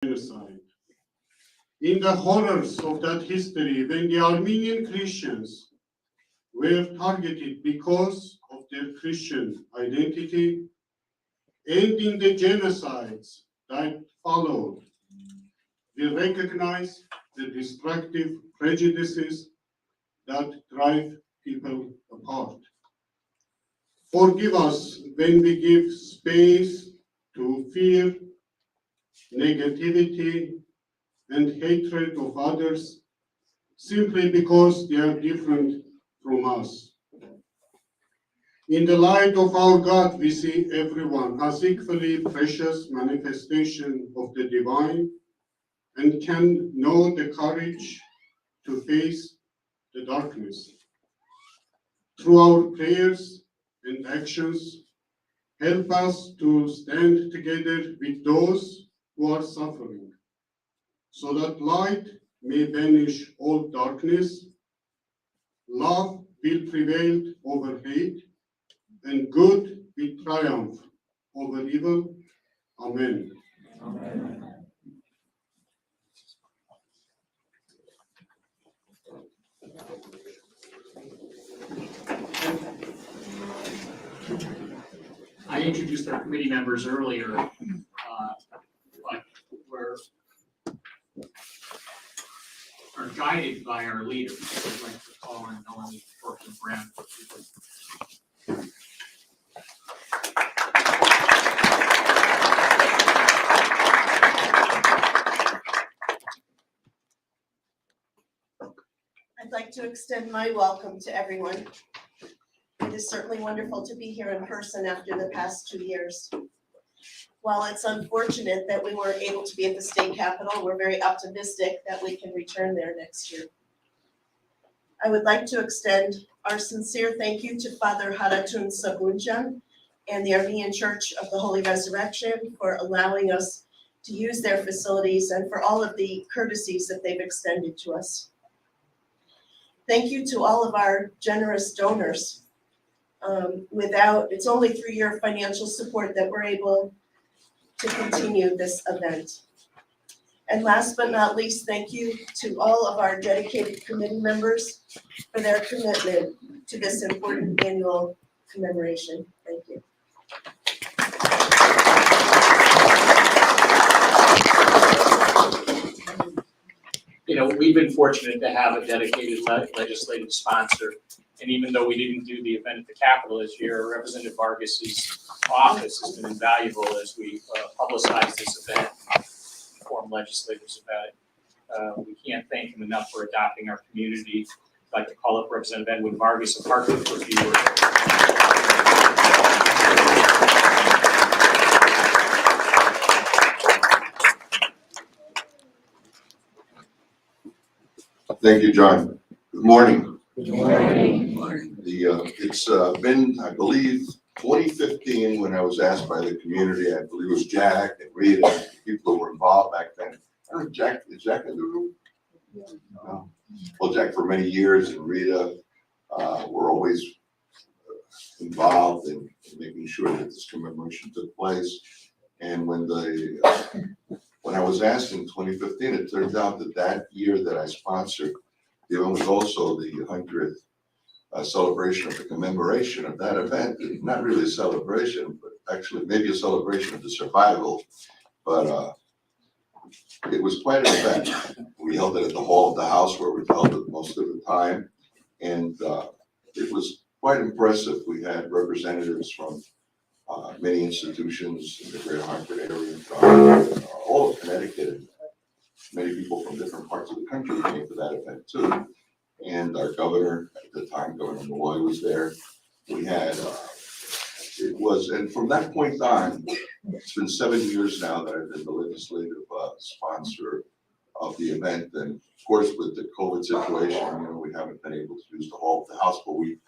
genocide. In the horrors of that history, when the Armenian Christians were targeted because of their Christian identity, and in the genocides that followed, we recognize the destructive prejudices that drive people apart. Forgive us when we give space to fear, negativity, and hatred of others simply because they are different from us. In the light of our God, we see everyone as equally precious manifestation of the divine and can know the courage to face the darkness. Through our prayers and actions, help us to stand together with those who are suffering, so that light may banish all darkness, love will prevail over hate, and good will triumph over evil. Amen. Amen. I introduced our committee members earlier, but we're are guided by our leaders. I'd like to call on Melanie Fortune Brown. I'd like to extend my welcome to everyone. It is certainly wonderful to be here in person after the past 2 years. While it's unfortunate that we weren't able to be at the state capitol, we're very optimistic that we can return there next year. I would like to extend our sincere thank you to Father Haratun Sabunjan and the Armenian Church of the Holy Resurrection for allowing us to use their facilities and for all of the courtesies that they've extended to us. Thank you to all of our generous donors. It's only through your financial support that we're able to continue this event. And last but not least, thank you to all of our dedicated committee members for their commitment to this important annual commemoration. Thank you. You know, we've been fortunate to have a dedicated legislative sponsor. And even though we didn't do the event at the Capitol this year, Representative Vargas's office has been invaluable as we publicize this event, inform legislators about it. We can't thank him enough for adopting our community. I'd like to call up Representative Edwin Vargas of Hartford for a few words. Thank you, John. Good morning. Good morning. It's been, I believe, 2015 when I was asked by the community. I believe it was Jack and Rita, and people who were involved back then. I don't know, Jack, is Jack in the room? No. Well, Jack for many years and Rita were always involved in making sure that this commemoration took place. And when I was asked in 2015, it turned out that year that I sponsored, it was also the 100th celebration of the commemoration of that event. Not really a celebration, but actually maybe a celebration of the survival. But it was quite an event. We held it at the hall of the house where we held it most of the time. And it was quite impressive. We had representatives from many institutions in the greater Hartford area, from all of Connecticut. Many people from different parts of the country came to that event too. And our governor at the time, Governor Malloy, was there. We had, and from that point on, it's been 7 years now that I've been the legislative sponsor of the event. And of course, with the COVID situation, we haven't been able to use the hall of the house, but we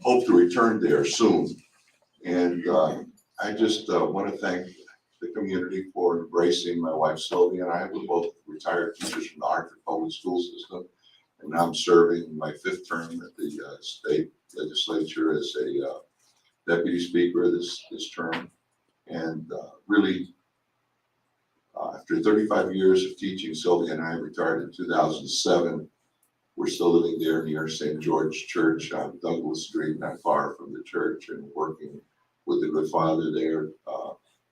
hope to return there soon. And I just want to thank the community for embracing my wife Sylvia and I. We're both retired teachers from the Hartford Public School System, and now I'm serving my 5th term at the state legislature as a deputy speaker this term. And really, After 35 years of teaching, Sylvia and I retired in 2007. We're still living there near St. George Church on Douglas Street, not far from the church, and working with the good father there,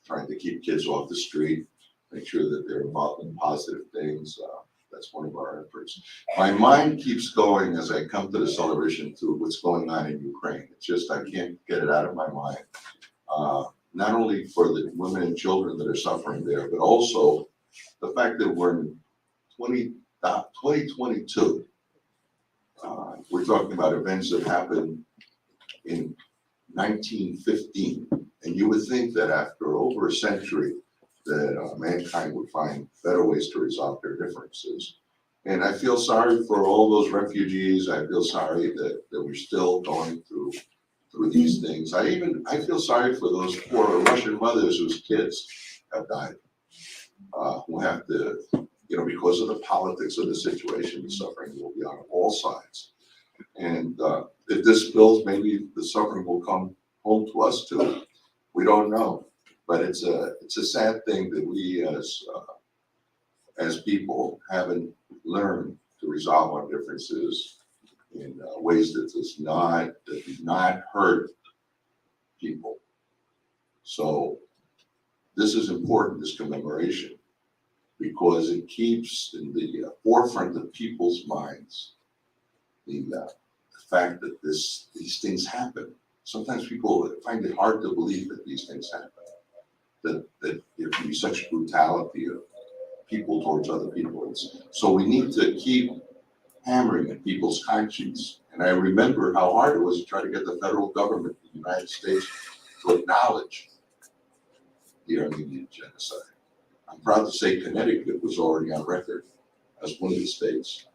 trying to keep kids off the street, make sure that they're involved in positive things. That's one of our efforts. My mind keeps going as I come to the celebration to what's going on in Ukraine. It's just, I can't get it out of my mind. Not only for the women and children that are suffering there, but also the fact that we're in 2022. We're talking about events that happened in 1915. And you would think that after over a century, that mankind would find better ways to resolve their differences. And I feel sorry for all those refugees. I feel sorry that we're still going through these things. I feel sorry for those poor Russian mothers whose kids have died, who have to, because of the politics of the situation, the suffering will be on all sides. And if this spills, maybe the suffering will come home to us too. We don't know. But it's a sad thing that we as people haven't learned to resolve our differences in ways that do not hurt people. So this is important, this commemoration, because it keeps in the forefront of people's minds the fact that these things happen. Sometimes people find it hard to believe that these things happen. That there can be such brutality of people towards other people. So we need to keep hammering at people's conscience. And I remember how hard it was to try to get the federal government in the United States to acknowledge the Armenian genocide. I'm proud to say Connecticut was already on record as one of the states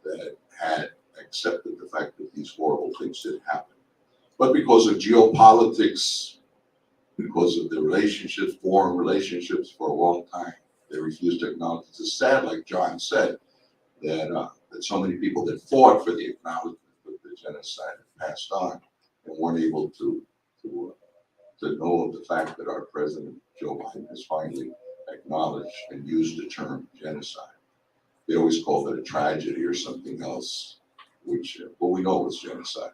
that had accepted the fact that these horrible things did happen. But because of geopolitics, because of the relationships, foreign relationships for a long time, they refused to acknowledge. It's sad, like John said, that so many people that fought for the acknowledgement of the genocide passed on and weren't able to know of the fact that our President Joe Biden has finally acknowledged and used the term genocide. They always called it a tragedy or something else, which well, we know it's genocide.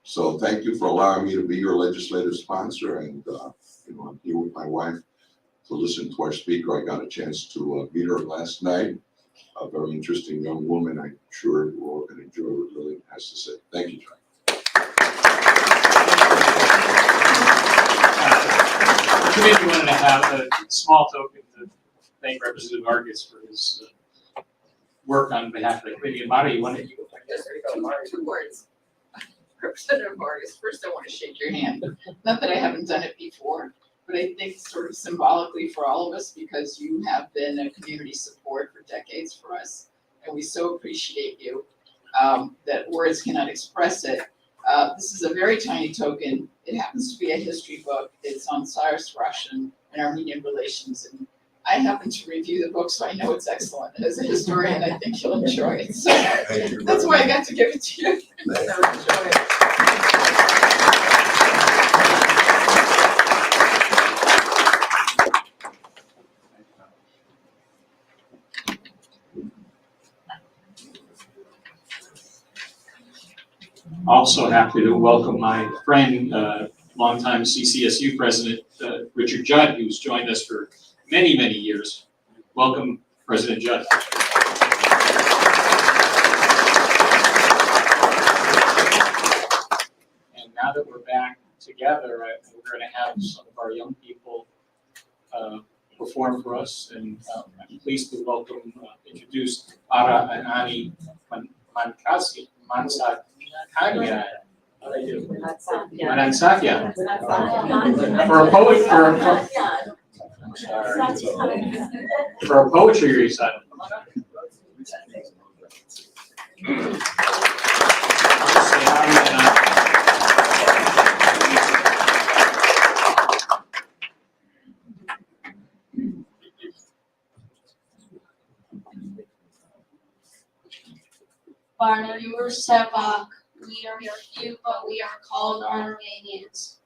So thank you for allowing me to be your legislative sponsor, and I'm here with my wife to listen to our speaker. I got a chance to meet her last night. A very interesting young woman. I'm sure we're all going to enjoy what Lily has to say. Thank you, John. The committee wanted to have a small token to thank Representative Vargas for his work on behalf of the committee. And Mara, you wanted to go back there? 2 words. Representative Vargas, first I want to shake your hand. Not that I haven't done it before, but I think sort of symbolically for all of us, because you have been a community support for decades for us, and we so appreciate you that words cannot express it. This is a very tiny token. It happens to be a history book. It's on Cyrus Russian and Armenian relations, and I happen to review the book, so I know it's excellent. As a historian, I think you'll enjoy it. So that's why I got to give it to you. So enjoy it. Also happy to welcome my friend, longtime CCSU president, Richard Judd, who's joined us for many, many years. Welcome, President Judd. And now that we're back together, we're going to have some of our young people perform for us, and I'm pleased to introduce Ara and Ani Mansakyan. Manansakyan. For a poetry recital. Barnur Sevak, we are few, but we are called Armenians.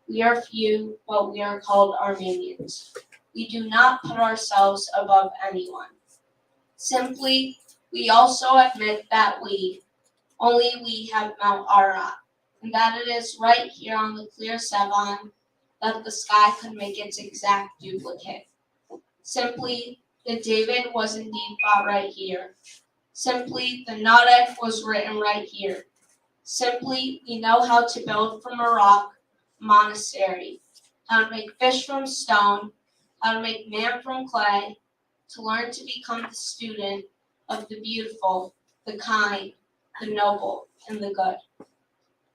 We are few, but we are called Armenians. we do not put ourselves above anyone. Simply, we also admit that only we have Mount Ararat, and that it is right here on the clear Sevan that the sky could make its exact duplicate. Simply, the David was indeed fought right here. Simply, the Nadek was written right here. Simply, we know how to build from a rock a monastery, how to make fish from stone, how to make man from clay, to learn to become the student of the beautiful, the kind, the noble, and the good.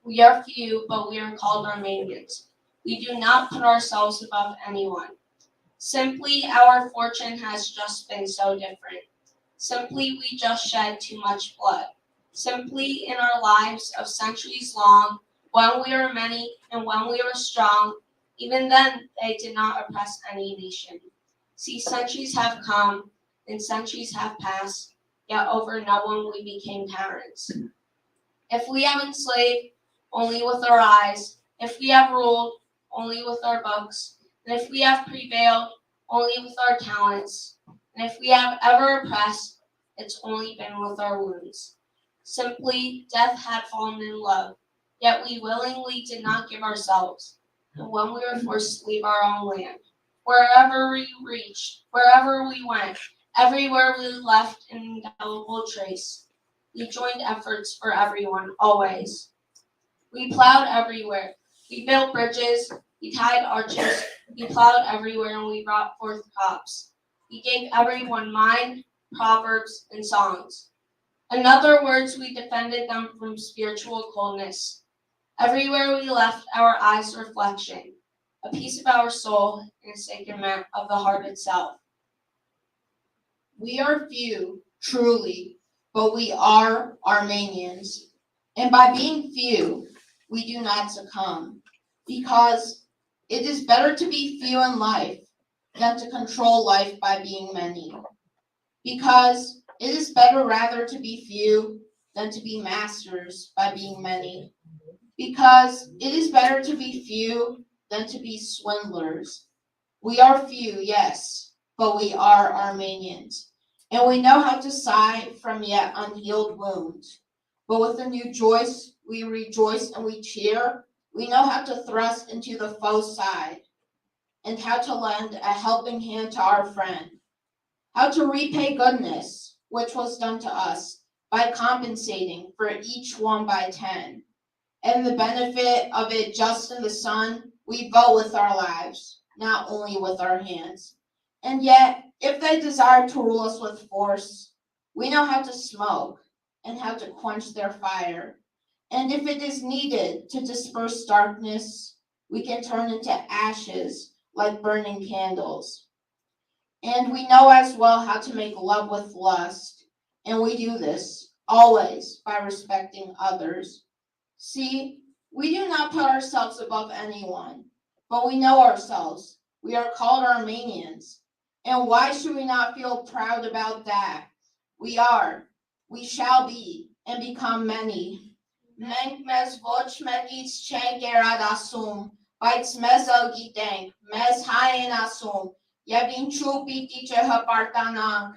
We are few, but we are called Armenians. We do not put ourselves above anyone. Simply, our fortune has just been so different. Simply, we just shed too much blood. Simply, in our lives of centuries long, when we were many and when we were strong, even then they did not oppress any nation. See, centuries have come and centuries have passed, yet over no one we became parents. If we have enslaved, only with our eyes. If we have ruled, only with our books. And if we have prevailed, only with our talents. And if we have ever oppressed, it's only been with our wounds. Simply, death had fallen in love, yet we willingly did not give ourselves. And when we were forced to leave our own land, wherever we reached, wherever we went, everywhere we left an indelible trace. We joined efforts for everyone, always. We plowed everywhere. We built bridges. We tied arches. We plowed everywhere and we brought forth crops. We gave everyone mind, proverbs, and songs. In other words, we defended them from spiritual coldness. Everywhere we left our eyes' reflection, a piece of our soul and a sacrament of the heart itself. We are few, truly, but we are Armenians. And by being few, we do not succumb, because it is better to be few in life than to control life by being many. Because it is better rather to be few than to be masters by being many. Because it is better to be few than to be swindlers. We are few, yes, but we are Armenians. And we know how to sigh from yet unhealed wounds. But with a new joy, we rejoice and we cheer. We know how to thrust into the foe's side, and how to lend a helping hand to our friend. How to repay goodness, which was done to us, by compensating for each one by 10. And the benefit of it just in the sun, we vote with our lives, not only with our hands. And yet, if they desire to rule us with force, we know how to smoke and how to quench their fire. And if it is needed to disperse darkness, we can turn into ashes like burning candles. And we know as well how to make love with lust. And we do this always by respecting others. See, we do not put ourselves above anyone, but we know ourselves. We are called Armenians. And why should we not feel proud about that? We are, we shall be, and become many. Մենք մեզ ոչ մեկից չենք երադասում, բայց մեզ ալ գիտենք, մեզ հայ են ասում, եւ ինչու պիտի չհպարտանանք,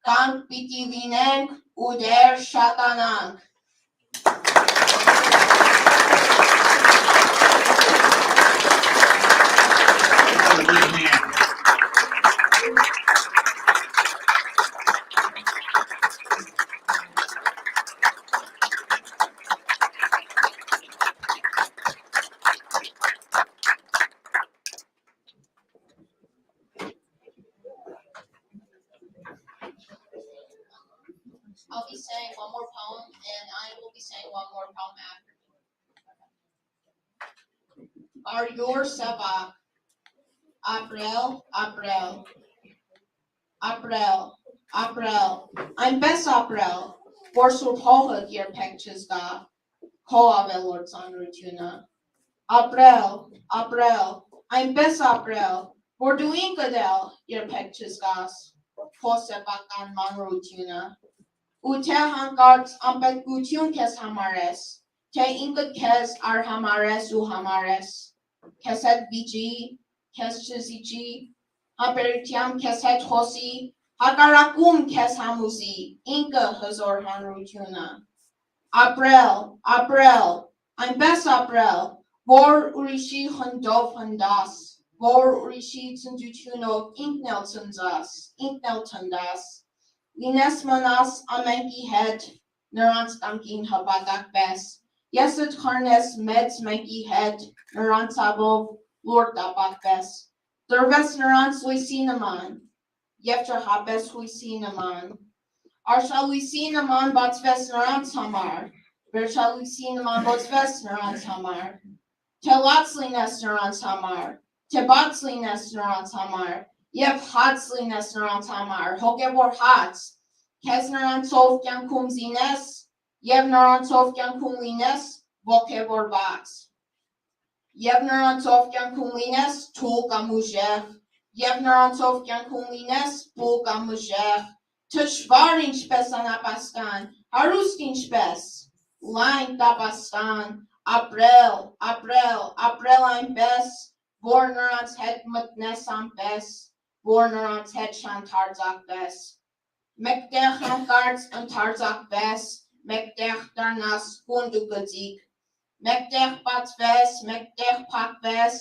կանք պիտի լինենք ու դեռ շատանանք. I'll be saying one more poem, and I will be saying one more poem after. Are your Sabak, April, April, April, April, I'm best April, Warsul Hohut your pictures da, Koavel Lord Sanrutuna. April, April, I'm best April, for doing Godel your pictures gas, Posebakan Manrutuna. Ու թե հանկարծ անպետքություն քեզ համար ես, թե ինքդ քեզ արհամարես ու համարես, քեզ հետ վիճի, քեզ չզիջի, Համբերությամբ քեզ հետ խոսի, հակառակում քեզ համոզի, ինքը հզոր հանրությունը։ Ապրել, այնպես ապրել, որ ուրիշի խնդով հնդաս, որ ուրիշի ցնծությունով ինքն էլ ցնծաս, ինքն էլ թնդաս, լինես մնաս ամենքի հետ, նրանց կամքին հպատակ պես, ես îտ խառնես մեծ մեկի հետ, նրանց ավով լոր տապակ պես, տրվես նրանց լույսի նման, և չհապես հույսի նման, արշալույսի նման բացվես նրանց համար, վերջալույսի նման բացվես նրանց համար, թե լաց լինես նրանց համար, թե բաց լինես նրանց համար, և հաց լինես նրանց համար, հոգևոր հաց, քեզ նրանցով կյանքում զինես, և նրանցով կյանքում լինես ոգևորված, և նրանցով կյանքում լինես թուլ կամ ուժեղ, և նրանցով կյանքում լինես փուլ կամ ուժեղ, թշվառ ինչպես անապաստան, հարուստ ինչպես, լայն տապաստան, ապրել այնպես, որ նրանց հետ մտնես անպես, որ նրանց հետ շանթարձակվես, մեկտեղ հանկարծ ընդարձակվես, մեկտեղ դառնաս գունդ ու գծիկ, մեկտեղ բացվես, մեկտեղ փակվես,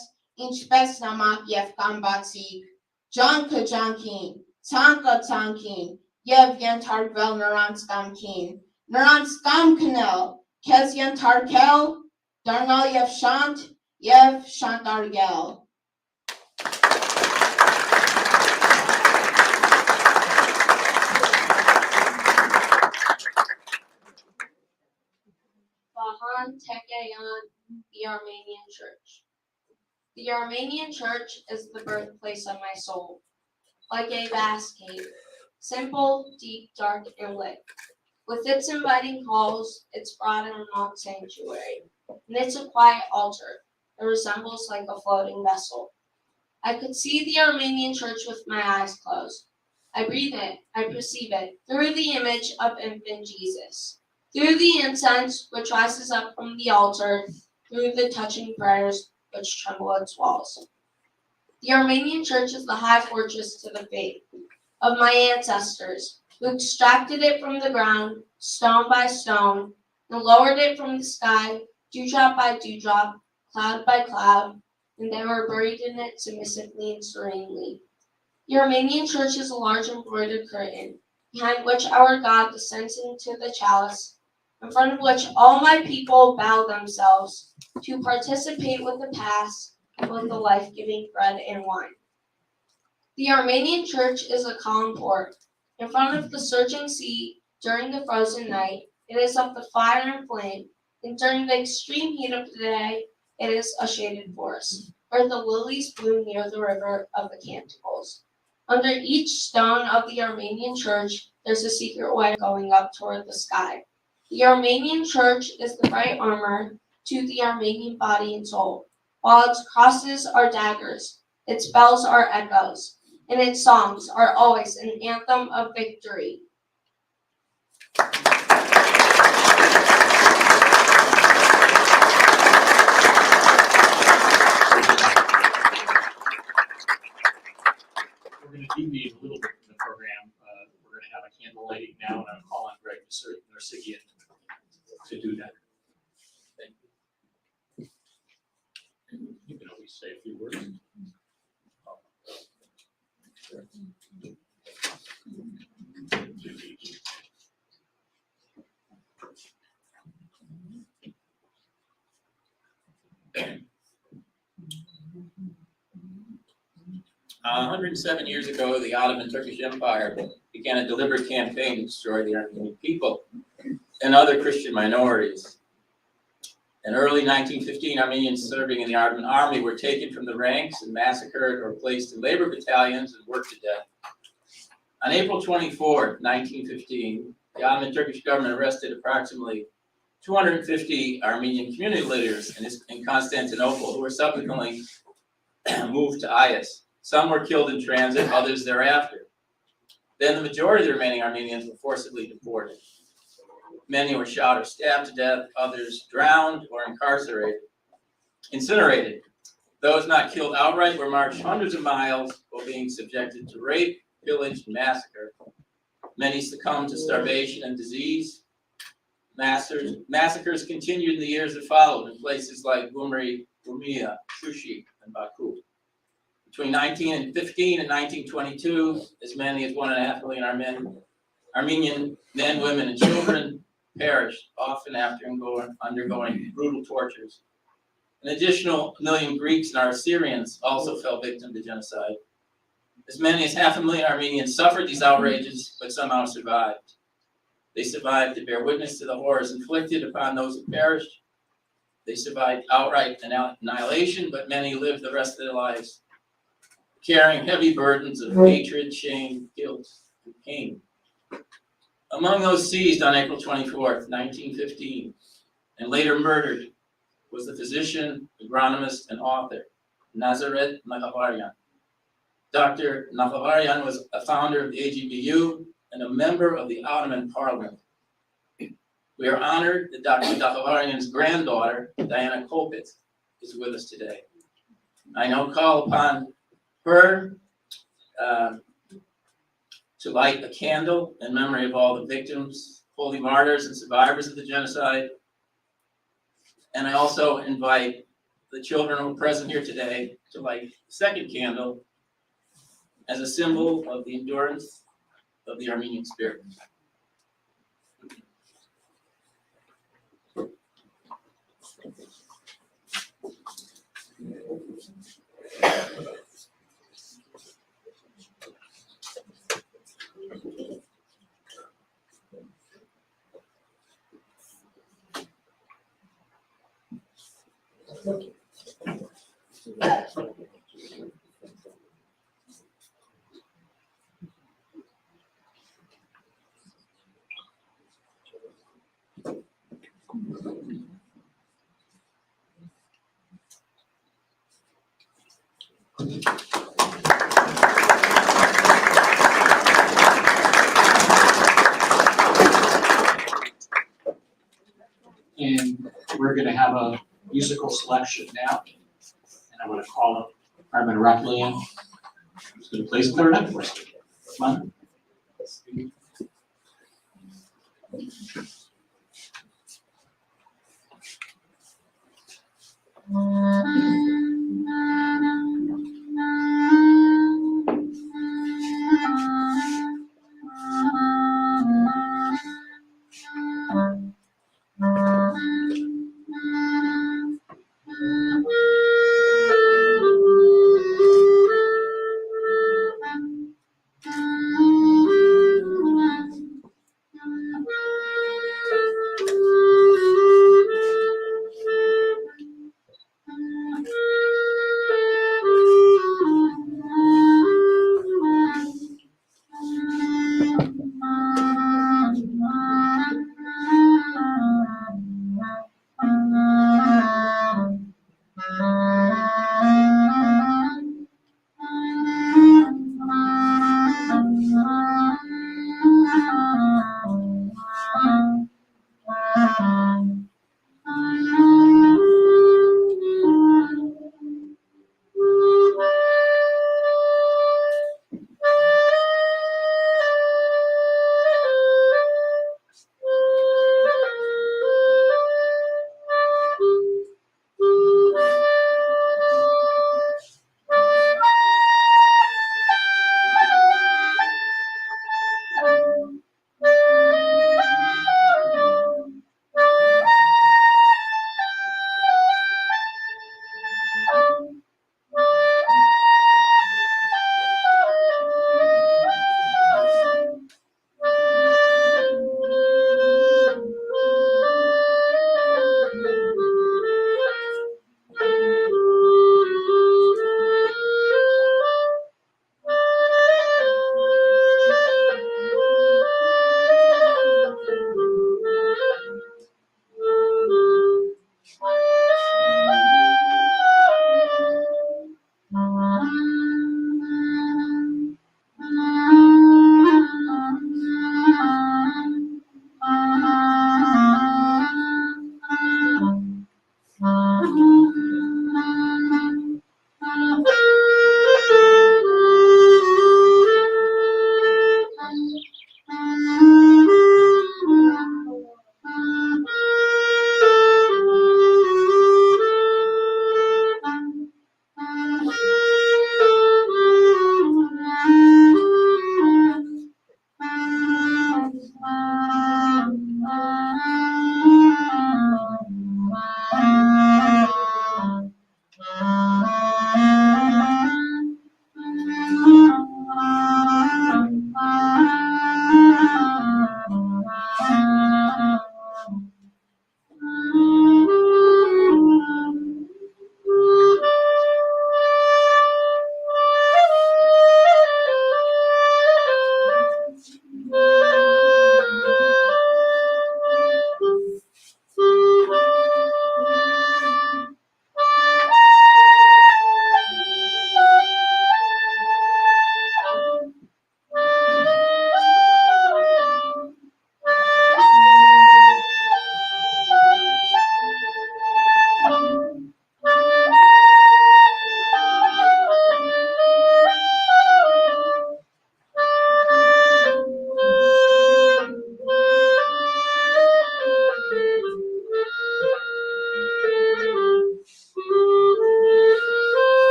ինչպես նամակ և կամ բացիկ, ջանքը ջանքին, ցանկը ցանքին, և ենթարկվել նրանց կամքին, նրանց կամքն էլ քեզ ենթարկել, դառնալ և շանտարգել։ Vahan Tekeyan, the Armenian Church. The Armenian Church is the birthplace of my soul, like a vast cave, simple, deep, dark, and lit. With its inviting halls, its broad and remote sanctuary, and it's a quiet altar that resembles like a floating vessel. I could see the Armenian Church with my eyes closed. I breathe it, I perceive it, through the image of infant Jesus, through the incense which rises up from the altar, through the touching prayers which tremble its walls. The Armenian Church is the high fortress to the faith of my ancestors, who extracted it from the ground, stone by stone, and lowered it from the sky, dewdrop by dewdrop, cloud by cloud, and they were buried in it submissively and serenely. The Armenian Church is a large embroidered curtain, behind which our God descends into the chalice, in front of which all my people bow themselves to participate with the pasch, with the life-giving bread and wine. The Armenian Church is a calm port. In front of the surging sea, during the frozen night, it is of the fire and flame, and during the extreme heat of the day, it is a shaded forest, where the lilies bloom near the river of the Canticles. Under each stone of the Armenian Church, there's a secret way going up toward the sky. The Armenian Church is the bright armor to the Armenian body and soul, while its crosses are daggers, its bells are echoes, and its songs are always an anthem of victory. We're going to deviate a little bit from the program. We're going to have a candle lighting now, and I'm calling Greg Narsigian to do that. Thank you. You can always say a few words. Uh, 107 years ago, the Ottoman Turkish Empire began a deliberate campaign to destroy the Armenian people and other Christian minorities. In early 1915, Armenians serving in the Ottoman army were taken from the ranks and massacred or placed in labor battalions and worked to death. On April 24, 1915, the Ottoman Turkish government arrested approximately 250 Armenian community leaders in Constantinople, who were subsequently moved to Ayas. Some were killed in transit, others thereafter. Then the majority of the remaining Armenians were forcibly deported. Many were shot or stabbed to death, others drowned or incinerated. Those not killed outright were marched hundreds of miles while being subjected to rape, pillage, and massacre. Many succumbed to starvation and disease. Massacres continued in the years that followed in places like Gyumri, Urmia, Shushi, and Baku. Between 1915 and 1922, as many as 1.5 million Armenian men, women, and children perished, often after undergoing brutal tortures. An additional 1 million Greeks and Assyrians also fell victim to genocide. As many as 500,000 Armenians suffered these outrages, but somehow survived. They survived to bear witness to the horrors inflicted upon those who perished. They survived outright annihilation, but many lived the rest of their lives carrying heavy burdens of hatred, shame, guilt, and pain. Among those seized on April 24th, 1915, and later murdered was the physician, agronomist, and author, Nazaret Nakhavarian. Dr. Nakhavarian was a founder of the AGBU and a member of the Ottoman Parliament. We are honored that Dr. Nakhavarian's granddaughter, Diana Kopit, is with us today. I now call upon her to light a candle in memory of all the victims, holy martyrs, and survivors of the genocide. And I also invite the children who are present here today to light the second candle as a symbol of the endurance of the Armenian spirit. And we're gonna have a musical selection now. And I'm gonna call up Armin Rapelian, who's gonna play some clarinet for us. Come on.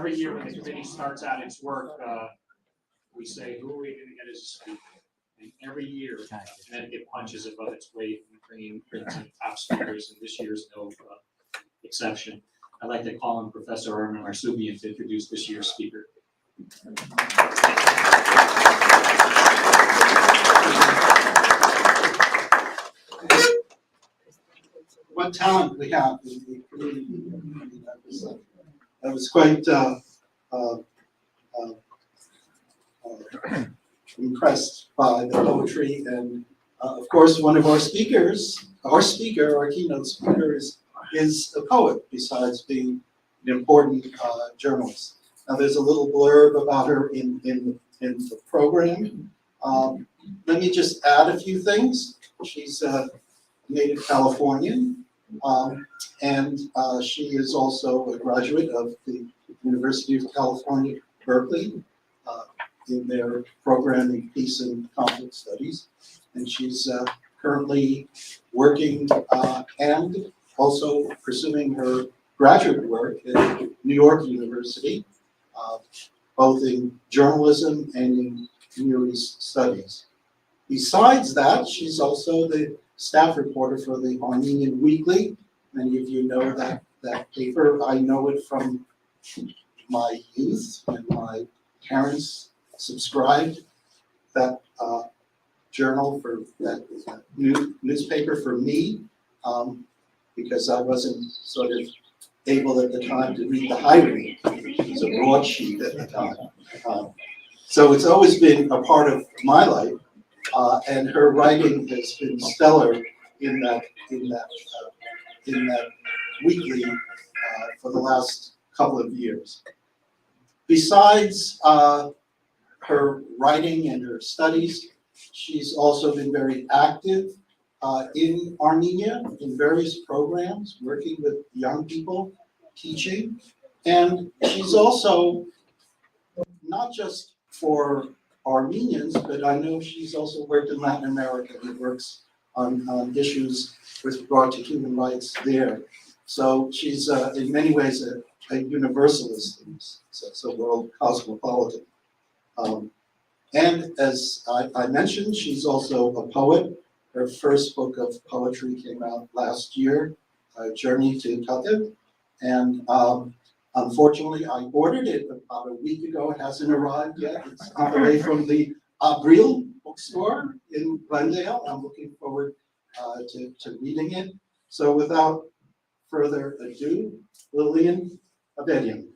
every year when the committee starts out its work, we say, who are we gonna get as a speaker? And every year, Connecticut punches above its weight in bringing top speakers, and this year's no exception. I'd like to call on Professor Armin Marsubian to introduce this year's speaker. What talent we have in the community. I was quite impressed by the poetry, and of course, one of our speakers, our keynote speaker is a poet, besides being an important journalist. Now, there's a little blurb about her in the program. Let me just add a few things. She's a native Californian, and she is also a graduate of the University of California, Berkeley, in their program in Peace and Conflict Studies. And she's currently working and also pursuing her graduate work at New York University, both in journalism and in community studies. Besides that, she's also the staff reporter for the Armenian Weekly. Many of you know that paper. I know it from my youth, when my parents subscribed that journal for that newspaper for me, because I wasn't sort of able at the time to read the Highway. It was a broadsheet at the time. So it's always been a part of my life, and her writing has been stellar in that weekly for the last couple of years. Besides her writing and her studies, she's also been very active in Armenia in various programs, working with young people, teaching. And she's also, not just for Armenians, but I know she's also worked in Latin America and works on issues with regard to human rights there. So she's in many ways a universalist, so world cosmopolitan. And as I mentioned, she's also a poet. Her first book of poetry came out last year, Journey to Khatib. And unfortunately, I ordered it about a week ago. It hasn't arrived yet. It's on the way from the Abril bookstore in Glendale. I'm looking forward to reading it. So without further ado, Lillian Abedian.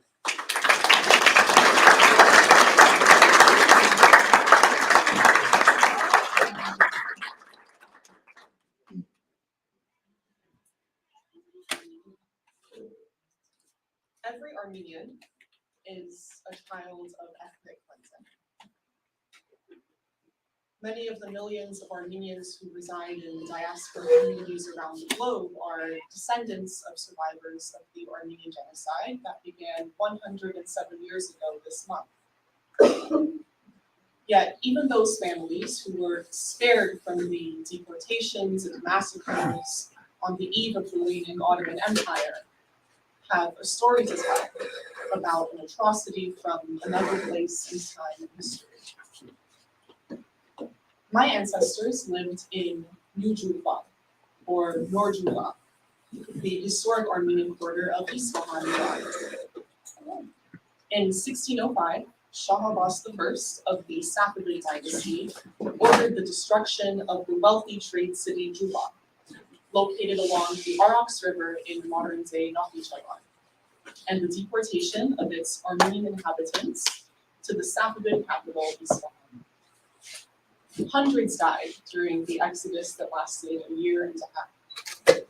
Every Armenian is a child of ethnic cleansing. Many of the millions of Armenians who reside in diaspora communities around the globe are descendants of survivors of the Armenian genocide that began 107 years ago this month. Yet, even those families who were spared from the deportations and massacres on the eve of the waning Ottoman Empire have a story to tell about an atrocity from another place and time in history. My ancestors lived in New Julfa, or Nor-Julfa, the historic Armenian quarter of Isfahan, Iran. In 1605, Shah Abbas I of the Safavid dynasty ordered the destruction of the wealthy trade city Juba, located along the Arax River in modern-day Nakhchivan, and the deportation of its Armenian inhabitants to the Safavid capital, Isfahan. Hundreds died during the exodus that lasted a year and a half.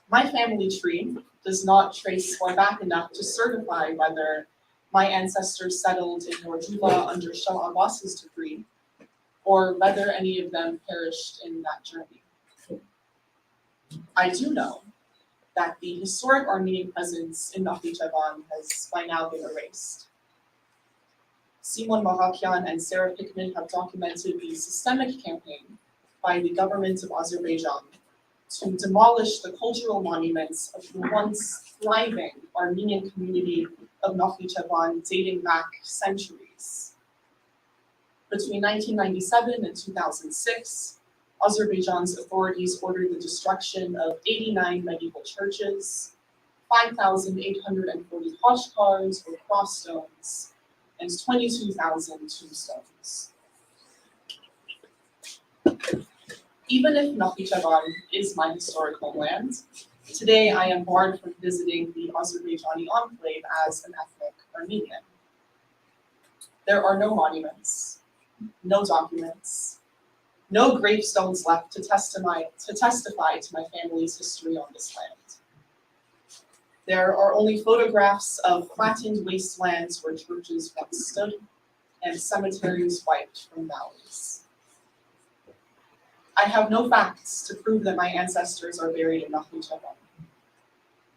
My family tree does not trace far back enough to certify whether my ancestors settled in Nor-Julfa under Shah Abbas's decree, or whether any of them perished in that journey. I do know that the historic Armenian presence in Nakhchivan has by now been erased. Simon Mahakian and Sarah Pickman have documented the systemic campaign by the government of Azerbaijan to demolish the cultural monuments of the once thriving Armenian community of Nakhichevan dating back centuries. Between 1997 and 2006, Azerbaijan's authorities ordered the destruction of 89 medieval churches, 5,840 hoshkars or cross stones, and 22,000 tombstones. Even if Nakhichevan is my historic homeland, today I am barred from visiting the Azerbaijani enclave as an ethnic Armenian. There are no monuments, no documents, no gravestones left to testify to my family's history on this land. There are only photographs of flattened wastelands where churches once stood and cemeteries wiped from valleys. I have no facts to prove that my ancestors are buried in Nakhichevan.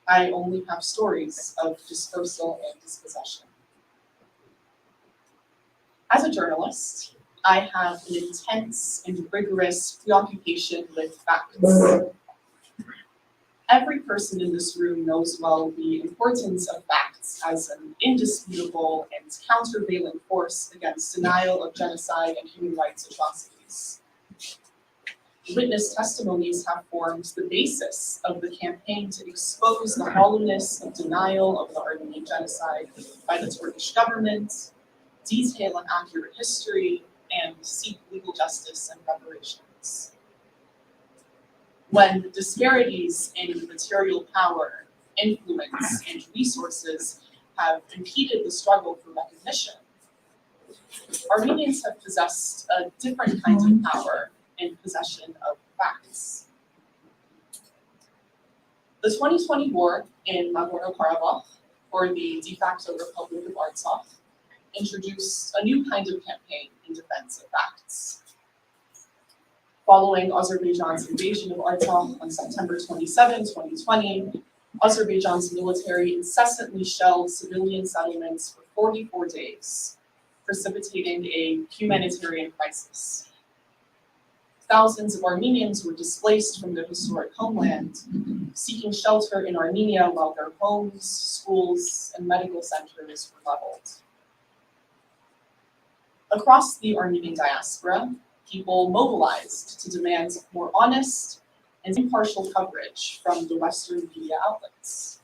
I only have stories of dispersal and dispossession. As a journalist, I have an intense and rigorous preoccupation with facts. Every person in this room knows well the importance of facts as an indisputable and countervailing force against denial of genocide and human rights atrocities. Witness testimonies have formed the basis of the campaign to expose the hollowness of denial of the Armenian genocide by the Turkish government, detail an accurate history, and seek legal justice and reparations. When disparities in material power, influence, and resources have impeded the struggle for recognition, Armenians have possessed a different kind of power in possession of facts. The 2020 war in Nagorno-Karabakh, or the de facto Republic of Artsakh, introduced a new kind of campaign in defense of facts. Following Azerbaijan's invasion of Artsakh on September 27, 2020, Azerbaijan's military incessantly shelled civilian settlements for 44 days, precipitating a humanitarian crisis. Thousands of Armenians were displaced from their historic homeland, seeking shelter in Armenia while their homes, schools, and medical centers were leveled. Across the Armenian diaspora, people mobilized to demand more honest and impartial coverage from the Western media outlets.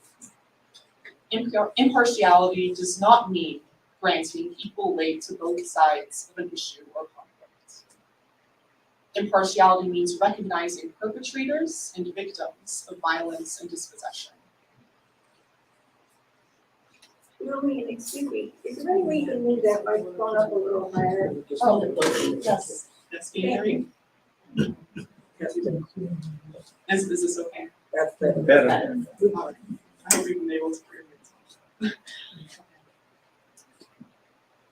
Impartiality does not mean granting equal weight to both sides of an issue or conflict. Impartiality means recognizing perpetrators and victims of violence and dispossession. Romy, excuse me, is there any way you can move that microphone up a little higher? Yes. Yes, can you hear me? Is this okay? That's better. Better. I hope you've been able to hear me.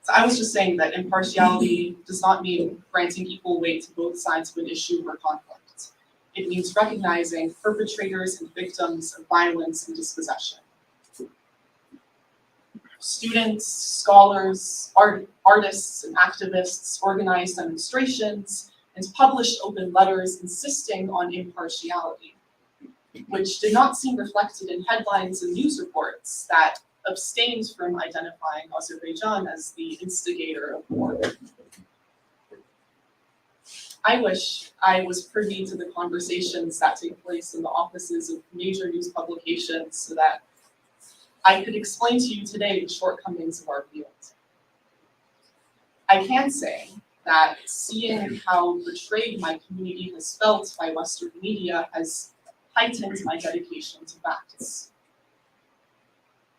So I was just saying that impartiality does not mean granting equal weight to both sides of an issue or conflict. It means recognizing perpetrators and victims of violence and dispossession. Students, scholars, artists, and activists organized demonstrations and published open letters insisting on impartiality, which did not seem reflected in headlines and news reports that abstained from identifying Azerbaijan as the instigator of war. I wish I was privy to the conversations that take place in the offices of major news publications so that I could explain to you today the shortcomings of our field. I can say that seeing how betrayed my community has felt by Western media has heightened my dedication to facts.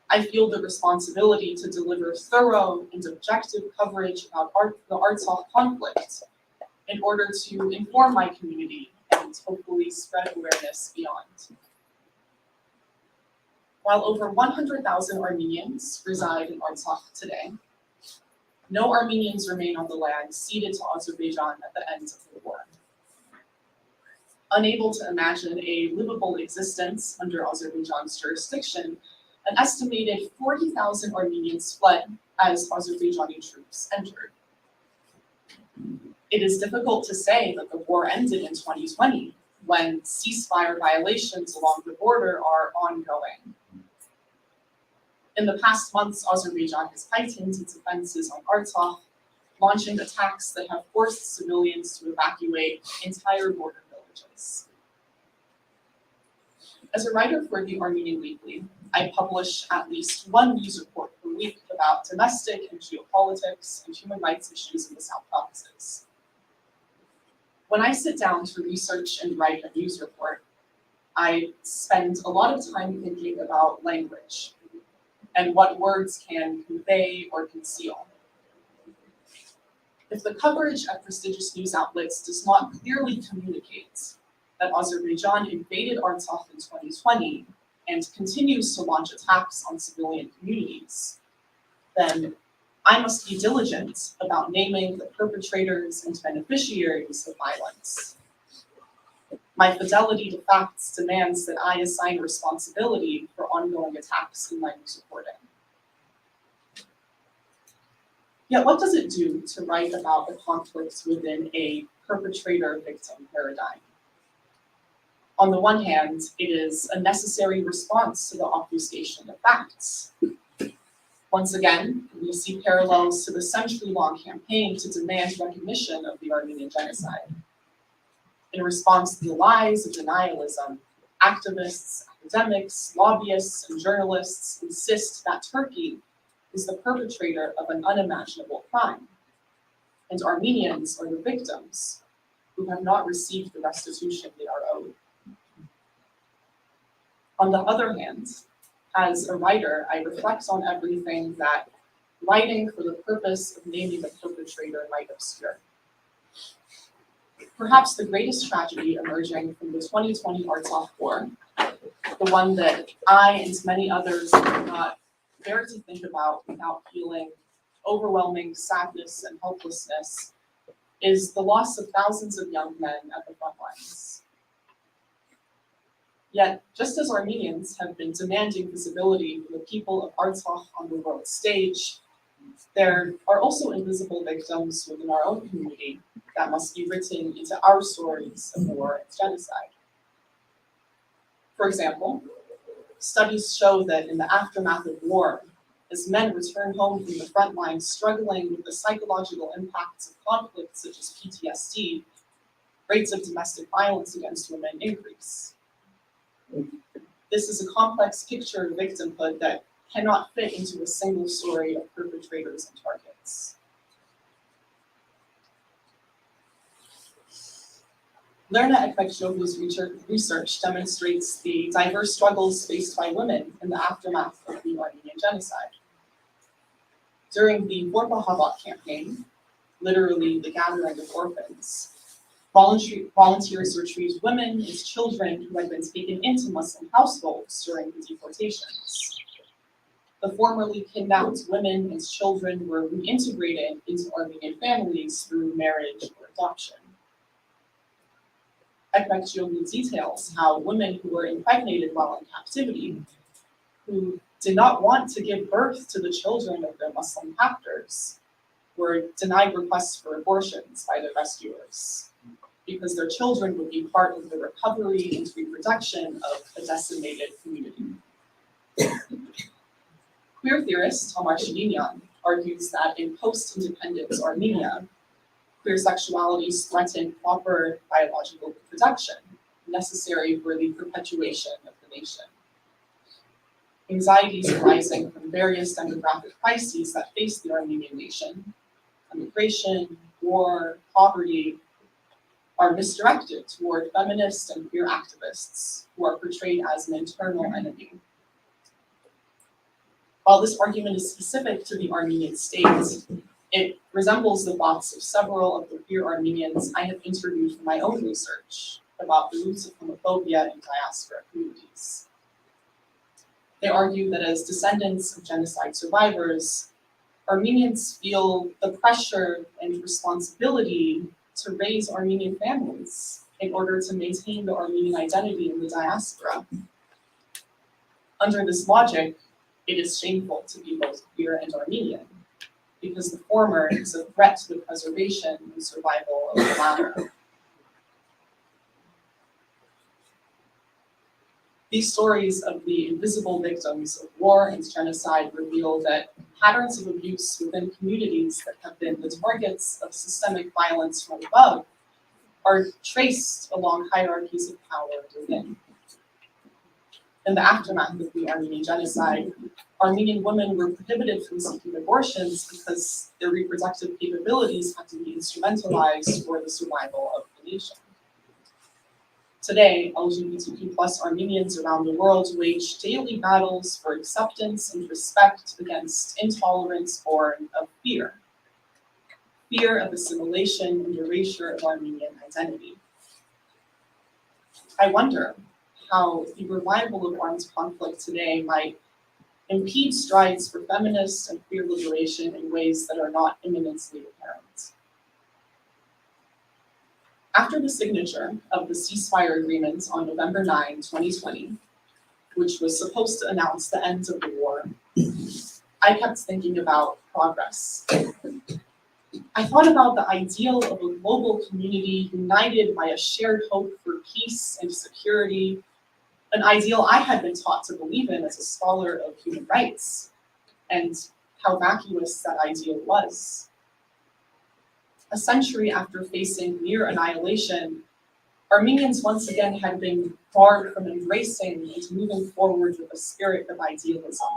I feel the responsibility to deliver thorough and objective coverage about the Artsakh conflict in order to inform my community and hopefully spread awareness beyond. While over 100,000 Armenians reside in Artsakh today, no Armenians remain on the land ceded to Azerbaijan at the end of the war. Unable to imagine a livable existence under Azerbaijan's jurisdiction, an estimated 40,000 Armenians fled as Azerbaijani troops entered. It is difficult to say that the war ended in 2020 when ceasefire violations along the border are ongoing. In the past months, Azerbaijan has heightened its offenses on Artsakh, launching attacks that have forced civilians to evacuate entire border villages. As a writer for the Armenian Weekly, I publish at least one news report per week about domestic and geopolitics and human rights issues in the South Caucasus. When I sit down to research and write a news report, I spend a lot of time thinking about language and what words can convey or conceal. If the coverage at prestigious news outlets does not clearly communicate that Azerbaijan invaded Artsakh in 2020 and continues to launch attacks on civilian communities, then I must be diligent about naming the perpetrators and beneficiaries of violence. My fidelity to facts demands that I assign responsibility for ongoing attacks in my news reporting. Yet what does it do to write about the conflicts within a perpetrator-victim paradigm? On the one hand, it is a necessary response to the obfuscation of facts. Once again, we see parallels to the century-long campaign to demand recognition of the Armenian genocide. In response to the lies of denialism, activists, academics, lobbyists, and journalists insist that Turkey is the perpetrator of an unimaginable crime, and Armenians are the victims who have not received the restitution they are owed. On the other hand, as a writer, I reflect on everything that writing for the purpose of naming the perpetrator might obscure. Perhaps the greatest tragedy emerging from the 2020 Artsakh War, the one that I and many others could not bear to think about without feeling overwhelming sadness and helplessness, is the loss of thousands of young men at the front lines. Yet, just as Armenians have been demanding visibility for the people of Artsakh on the world stage, there are also invisible victims within our own community that must be written into our stories of war and genocide. For example, studies show that in the aftermath of war, as men return home from the front lines struggling with the psychological impacts of conflicts such as PTSD, rates of domestic violence against women increase. This is a complex picture of victimhood that cannot fit into a single story of perpetrators and targets. Lerna Ekbekcioglu's research demonstrates the diverse struggles faced by women in the aftermath of the Armenian genocide. During the Vorbahavat campaign, literally the gathering of orphans, volunteers retrieved women and children who had been taken into Muslim households during the deportations. The formerly kidnapped women and children were reintegrated into Armenian families through marriage or adoption. Ekbekcioglu details how women who were impregnated while in captivity, who did not want to give birth to the children of their Muslim captors, were denied requests for abortions by their rescuers, because their children would be part of the recovery and reproduction of a decimated community. Queer theorist Tamar Shedinyan argues that in post-independence Armenia, queer sexualities threaten proper biological reproduction, necessary for the perpetuation of the nation. Anxieties arising from various demographic crises that face the Armenian nation, immigration, war, poverty, are misdirected toward feminist and queer activists who are portrayed as an internal enemy. While this argument is specific to the Armenian state, it resembles the thoughts of several of the queer Armenians I have interviewed for my own research about the roots of homophobia in diaspora communities. They argue that as descendants of genocide survivors, Armenians feel the pressure and responsibility to raise Armenian families in order to maintain the Armenian identity in the diaspora. Under this logic, it is shameful to be both queer and Armenian, because the former is a threat to the preservation and survival of the latter. These stories of the invisible victims of war and genocide reveal that patterns of abuse within communities that have been the targets of systemic violence from above are traced along hierarchies of power within. In the aftermath of the Armenian genocide, Armenian women were prohibited from seeking abortions because their reproductive capabilities had to be instrumentalized for the survival of the nation. Today, LGBTQ+ Armenians around the world wage daily battles for acceptance and respect against intolerance born of fear. Fear of assimilation and erasure of Armenian identity. I wonder how the revival of armed conflict today might impede strides for feminist and queer liberation in ways that are not imminently apparent. After the signature of the ceasefire agreement on November 9, 2020, which was supposed to announce the end of the war, I kept thinking about progress. I thought about the ideal of a global community united by a shared hope for peace and security, an ideal I had been taught to believe in as a scholar of human rights, and how vacuous that ideal was. A century after facing near annihilation, Armenians once again had been barred from embracing and moving forward with a spirit of idealism.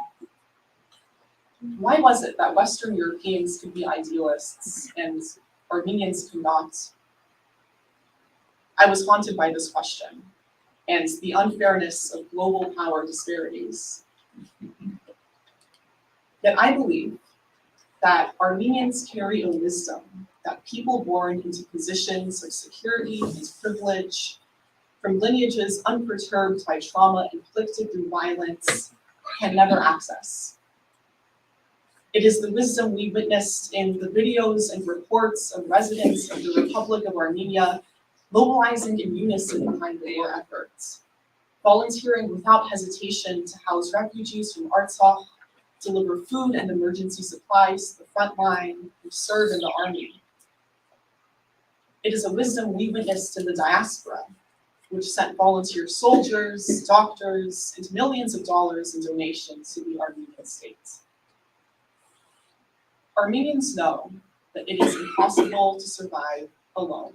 Why was it that Western Europeans could be idealists and Armenians could not? I was haunted by this question and the unfairness of global power disparities. Yet I believe that Armenians carry a wisdom that people born into positions of security and privilege, from lineages unperturbed by trauma inflicted through violence, can never access. It is the wisdom we witnessed in the videos and reports of residents of the Republic of Armenia mobilizing in unison behind the war efforts, volunteering without hesitation to house refugees from Artsakh, deliver food and emergency supplies to the front line, and serve in the army. It is a wisdom we witnessed in the diaspora, which sent volunteer soldiers, doctors, and millions of dollars in donations to the Armenian state. Armenians know that it is impossible to survive alone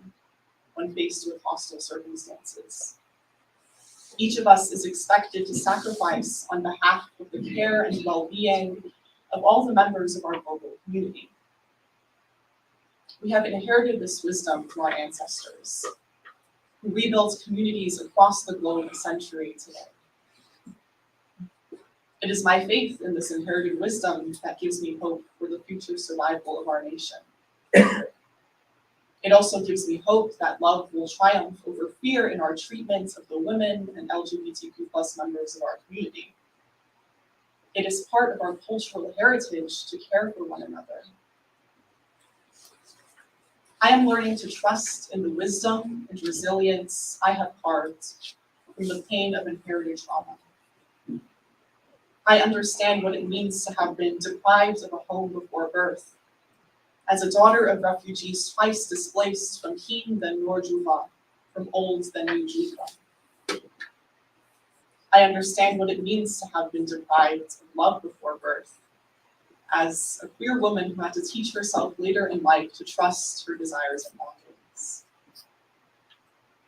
when faced with hostile circumstances. Each of us is expected to sacrifice on behalf of the care and well-being of all the members of our global community. We have inherited this wisdom from our ancestors, who rebuilt communities across the globe a century today. It is my faith in this inherited wisdom that gives me hope for the future survival of our nation. It also gives me hope that love will triumph over fear in our treatment of the women and LGBTQ+ members of our community. It is part of our cultural heritage to care for one another. I am learning to trust in the wisdom and resilience I have carved from the pain of inherited trauma. I understand what it means to have been deprived of a home before birth. As a daughter of refugees twice displaced from Him then Nor Juva, from old then new Juva. I understand what it means to have been deprived of love before birth. As a queer woman who had to teach herself later in life to trust her desires and longings.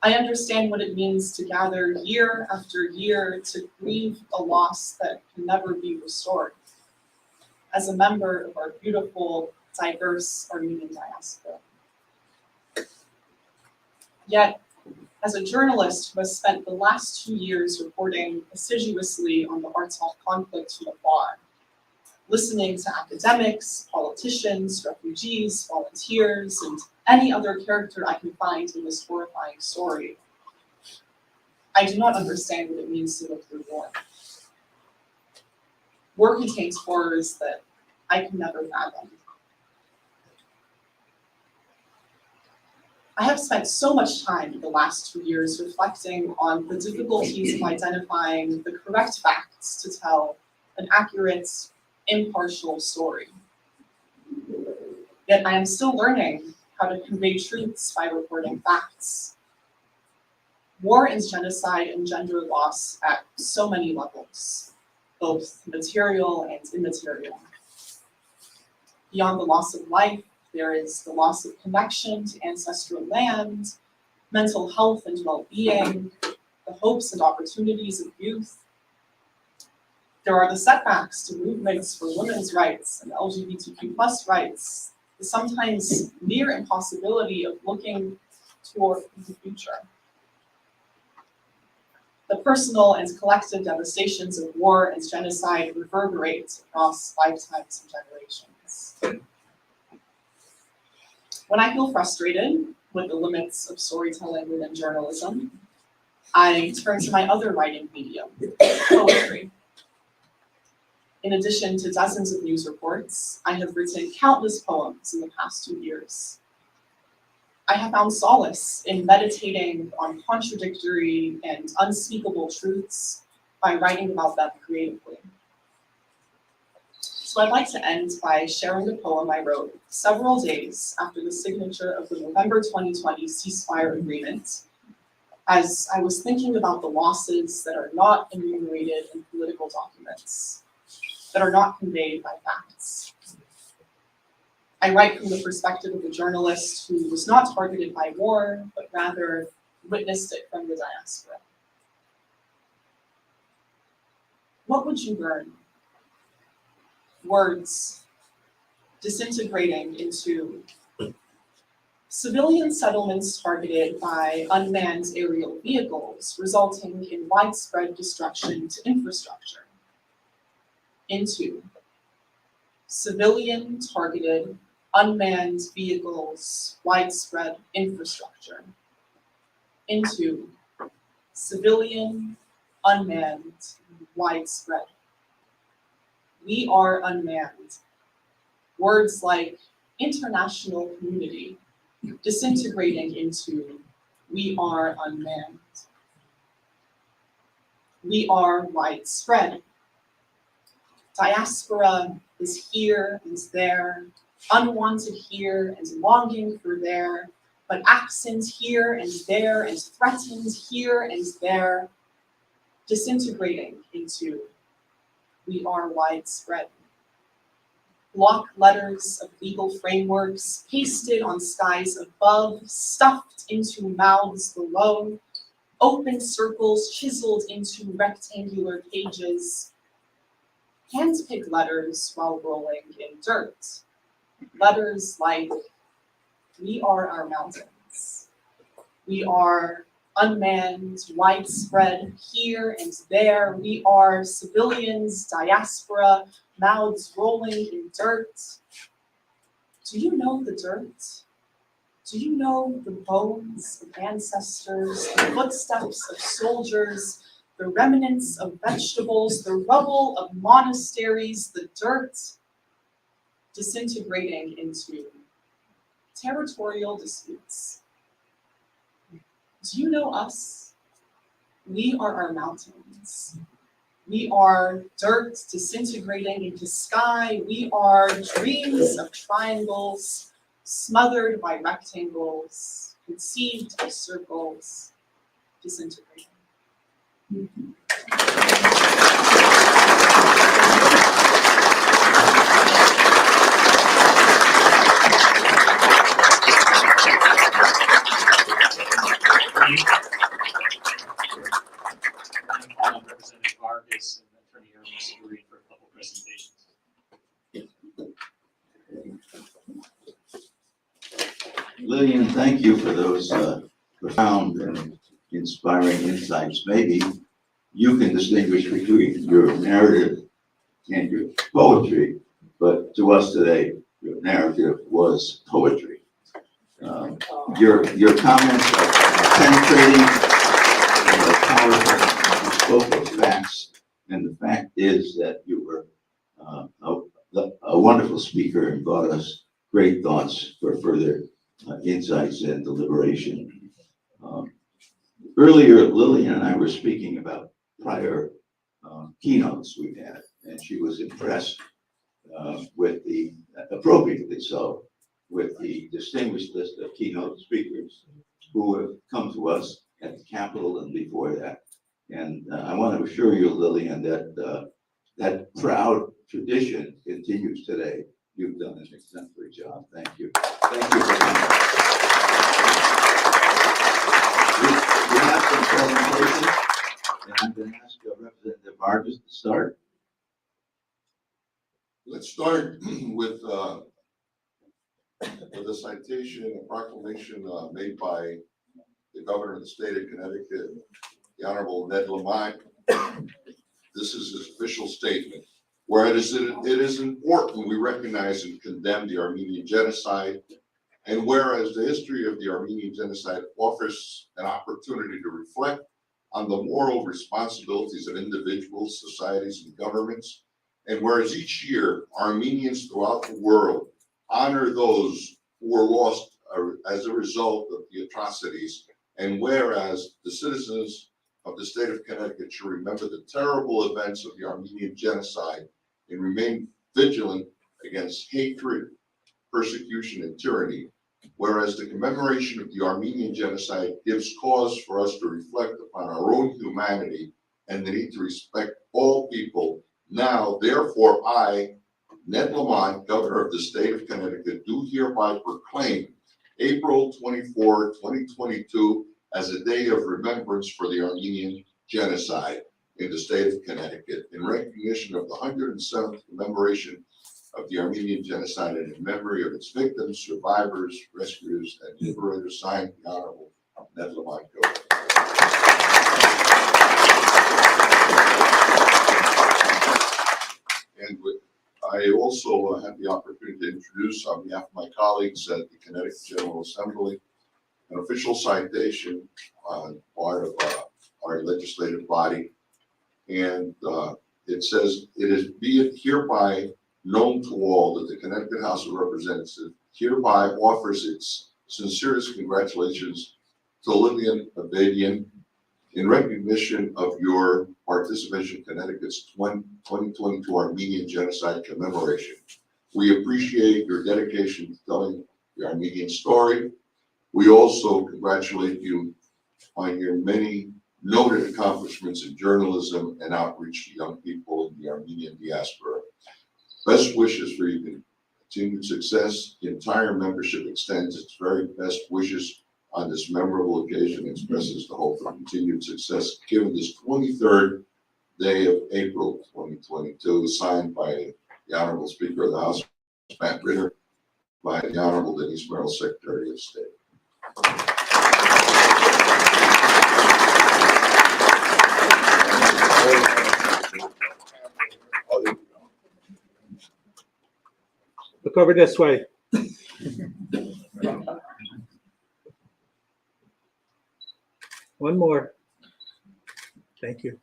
I understand what it means to gather year after year to grieve a loss that can never be restored. As a member of our beautiful, diverse Armenian diaspora. Yet, as a journalist who has spent the last 2 years reporting assiduously on the Artsakh conflict from afar, listening to academics, politicians, refugees, volunteers, and any other character I can find in this horrifying story, I do not understand what it means to live through war. War contains horrors that I can never fathom. I have spent so much time in the last 2 years reflecting on the difficulties of identifying the correct facts to tell an accurate, impartial story. Yet I am still learning how to convey truths by reporting facts. War and genocide engender loss at so many levels, both material and immaterial. Beyond the loss of life, there is the loss of connection to ancestral land, mental health and well-being, the hopes and opportunities of youth. There are the setbacks to movements for women's rights and LGBTQ+ rights, the sometimes near impossibility of looking toward the future. The personal and collective devastations of war and genocide reverberate across lifetimes and generations. When I feel frustrated with the limits of storytelling within journalism, I turn to my other writing medium, poetry. In addition to dozens of news reports, I have written countless poems in the past 2 years. I have found solace in meditating on contradictory and unspeakable truths by writing about them creatively. So I'd like to end by sharing a poem I wrote several days after the signature of the November 2020 ceasefire agreement, as I was thinking about the losses that are not enumerated in political documents, that are not conveyed by facts. I write from the perspective of a journalist who was not targeted by war, but rather witnessed it from the diaspora. What would you burn? Words disintegrating into civilian settlements targeted by unmanned aerial vehicles, resulting in widespread destruction to infrastructure. Into civilian targeted unmanned vehicles, widespread infrastructure. Into civilian, unmanned, widespread. We are unmanned. Words like international community disintegrating into we are unmanned. We are widespread. Diaspora is here and there, unwanted here and longing for there, but absent here and there and threatened here and there, disintegrating into we are widespread. Block letters of legal frameworks pasted on skies above, stuffed into mouths below, open circles chiseled into rectangular pages, hand-picked letters while rolling in dirt. Letters like, we are our mountains. We are unmanned, widespread, here and there. We are civilians, diaspora, mouths rolling in dirt. Do you know the dirt? Do you know the bones of ancestors, the footsteps of soldiers, the remnants of vegetables, the rubble of monasteries, the dirt disintegrating into territorial disputes? Do you know us? We are our mountains. We are dirt disintegrating into sky. We are dreams of triangles, smothered by rectangles, conceived as circles, disintegrating. Representative Vargas and Attorney Armenian for a couple presentations. Lillian, thank you for those profound and inspiring insights. Maybe you can distinguish between your narrative and your poetry, but to us today, your narrative was poetry. Your comments are penetrating and are powerful. You spoke of facts, and the fact is that you were a wonderful speaker and brought us great thoughts for further insights and deliberation. Earlier, Lillian and I were speaking about prior keynotes we had, and she was impressed with the, appropriately so, with the distinguished list of keynote speakers who have come to us at the Capitol and before that. And I want to assure you, Lillian, that that proud tradition continues today. You've done an exemplary job. Thank you. Thank you for coming. We have some presentations, and I'm going to ask Representative Vargas to start. Let's start with a citation, a proclamation made by the governor of the state of Connecticut, the Honorable Ned Lamont. This is his official statement. Whereas it is important we recognize and condemn the Armenian genocide, and whereas the history of the Armenian genocide offers an opportunity to reflect on the moral responsibilities of individuals, societies, and governments, and whereas each year Armenians throughout the world honor those who were lost as a result of the atrocities, and whereas the citizens of the state of Connecticut should remember the terrible events of the Armenian genocide and remain vigilant against hatred, persecution, and tyranny. Whereas the commemoration of the Armenian genocide gives cause for us to reflect upon our own humanity and the need to respect all people. Now, therefore, I, Ned Lamont, Governor of the state of Connecticut, do hereby proclaim April 24, 2022 as a day of remembrance for the Armenian genocide in the state of Connecticut in recognition of the 107th commemoration of the Armenian genocide and in memory of its victims, survivors, rescuers, and liberators. Signed, the Honorable Ned Lamont, Governor. And I also had the opportunity to introduce on behalf of my colleagues at the Connecticut General Assembly an official citation on part of our legislative body. And it says, be it hereby known to all that the Connecticut House of Representatives hereby offers its sincerest congratulations to Lillian Abadian in recognition of your participation in Connecticut's 2022 Armenian Genocide commemoration. We appreciate your dedication to telling the Armenian story. We also congratulate you on your many noted accomplishments in journalism and outreach to young people in the Armenian diaspora. Best wishes for your continued success. The entire membership extends its very best wishes on this memorable occasion and expresses the hope for continued success given this 23rd day of April 2022, signed by the Honorable Speaker of the House, Matt Ritter, by the Honorable Denise Merrill, Secretary of State. Look over this way. One more. Thank you.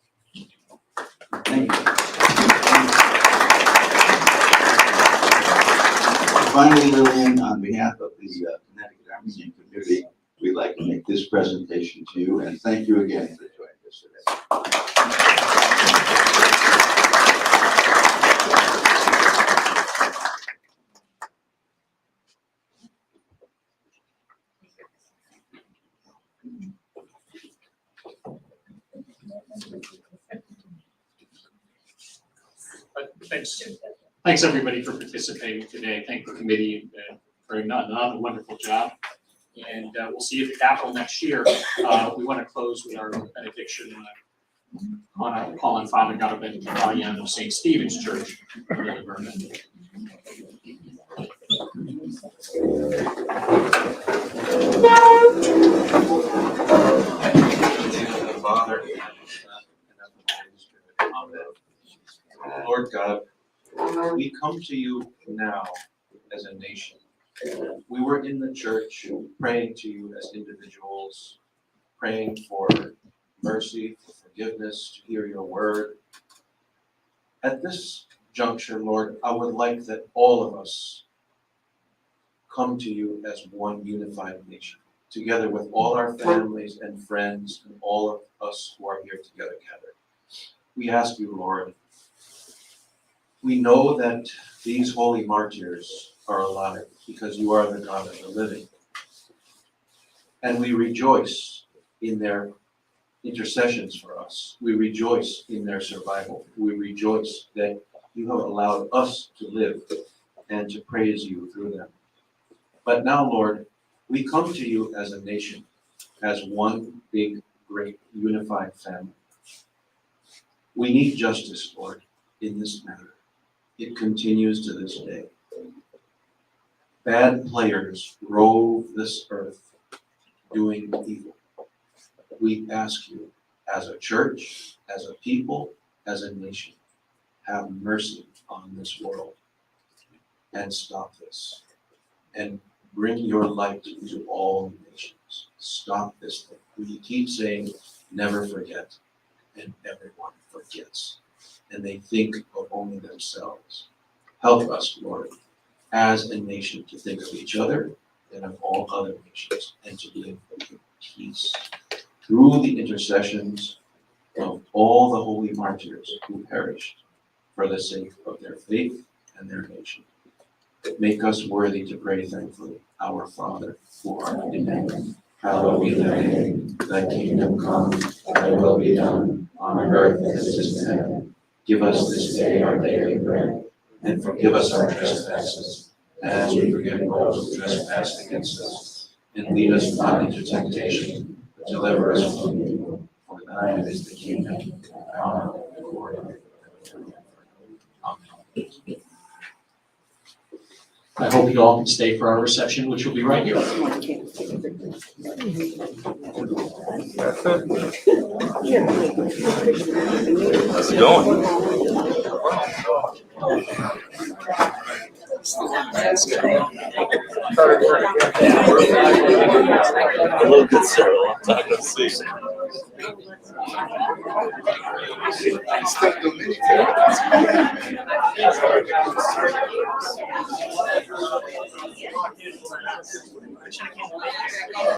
Thank you. Finally, Lillian, on behalf of the Connecticut Armenian community, we'd like to make this presentation to you, and thank you again for joining us today. Thanks everybody for participating today. Thank the committee for another wonderful job. And we'll see you at the Capitol next year. We want to close with our benediction on a call on Father Garabentikalian of St. Stephen's Church in Vernon. Father, and of the Holy Spirit. Amen. Lord God, we come to you now as a nation. We were in the church praying to you as individuals, praying for mercy, for forgiveness, to hear your word. At this juncture, Lord, I would like that all of us come to you as one unified nation, together with all our families and friends and all of us who are here together gathered. We ask you, Lord, we know that these holy martyrs are alive because you are the God of the living. And we rejoice in their intercessions for us. We rejoice in their survival. We rejoice that you have allowed us to live and to praise you through them. But now, Lord, we come to you as a nation, as one big, great, unified family. We need justice, Lord, in this matter. It continues to this day. Bad players rove this earth doing evil. We ask you, as a church, as a people, as a nation, have mercy on this world and stop this. And bring your light to all nations. Stop this thing. We keep saying, never forget, and everyone forgets. And they think of only themselves. Help us, Lord, as a nation to think of each other and of all other nations, and to live in peace through the intercessions of all the holy martyrs who perished for the sake of their faith and their nation. Make us worthy to pray thankfully, Our Father, who art in heaven, hallowed be thy name. Thy kingdom come, thy will be done, on earth as it is in heaven. Give us this day our daily bread, and forgive us our trespasses, as we forgive those who trespass against us. And lead us not into temptation, but deliver us from evil. For thine is the kingdom, the power, and the glory. Amen. I hope you all can stay for our reception, which will be right here. How's it going? Hello, good sir. Long time no see.